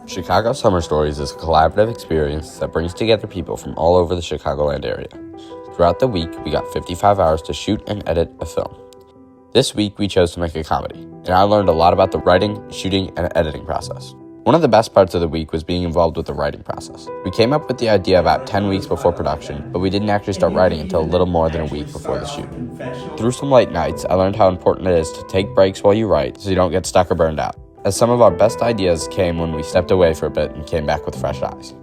Chicago Summer Stories is a collaborative experience that brings together people from all over the Chicagoland area. Throughout the week, we got 55 hours to shoot and edit a film. This week, we chose to make a comedy, and I learned a lot about the writing, shooting, and editing process. One of the best parts of the week was being involved with the writing process. We came up with the idea about 10 weeks before production, but we didn't actually start writing until a little more than a week before the shoot. Through some late nights, I learned how important it is to take breaks while you write so you don't get stuck or burned out, as some of our best ideas came when we stepped away for a bit and came back with fresh eyes.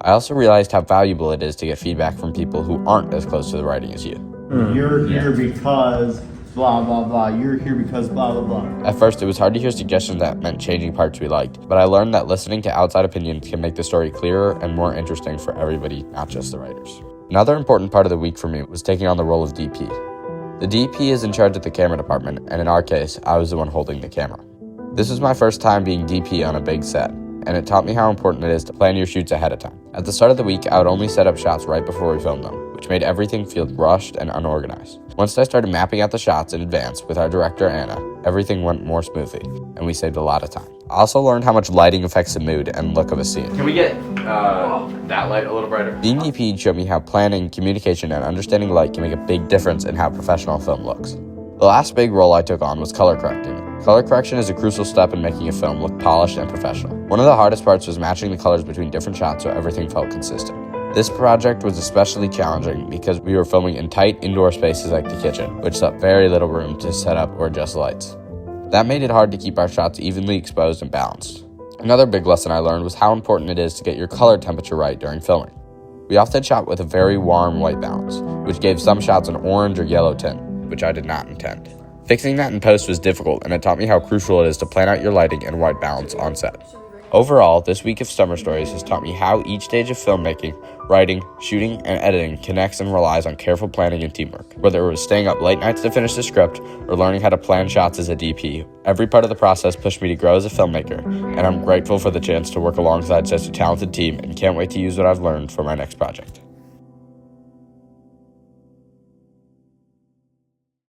I also realized how valuable it is to get feedback from people who aren't as close to the writing as you. You're here because blah, blah, blah. You're here because blah, blah, blah. At first, it was hard to hear suggestions that meant changing parts we liked, but I learned that listening to outside opinions can make the story clearer and more interesting for everybody, not just the writers. Another important part of the week for me was taking on the role of DP. The DP is in charge of the camera department, and in our case, I was the one holding the camera. This was my first time being DP on a big set, and it taught me how important it is to plan your shoots ahead of time. At the start of the week, I would only set up shots right before we filmed them, which made everything feel rushed and unorganized. Once I started mapping out the shots in advance with our director, Anna, everything went more smoothly, and we saved a lot of time. I also learned how much lighting affects the mood and look of a scene. Can we get that light a little brighter? Being DP showed me how planning, communication, and understanding light can make a big difference in how professional film looks. The last big role I took on was color correcting. Color correction is a crucial step in making a film look polished and professional. One of the hardest parts was matching the colors between different shots so everything felt consistent. This project was especially challenging because we were filming in tight indoor spaces like the kitchen, which left very little room to set up or adjust lights. That made it hard to keep our shots evenly exposed and balanced. Another big lesson I learned was how important it is to get your color temperature right during filming. We often shot with a very warm white balance, which gave some shots an orange or yellow tint, which I did not intend. Fixing that in post was difficult, and it taught me how crucial it is to plan out your lighting and white balance on set. Overall, this week of Summer Stories has taught me how each stage of filmmaking, writing, shooting, and editing connects and relies on careful planning and teamwork. Whether it was staying up late nights to finish the script or learning how to plan shots as a DP, every part of the process pushed me to grow as a filmmaker, and I'm grateful for the chance to work alongside such a talented team and can't wait to use what I've learned for my next project.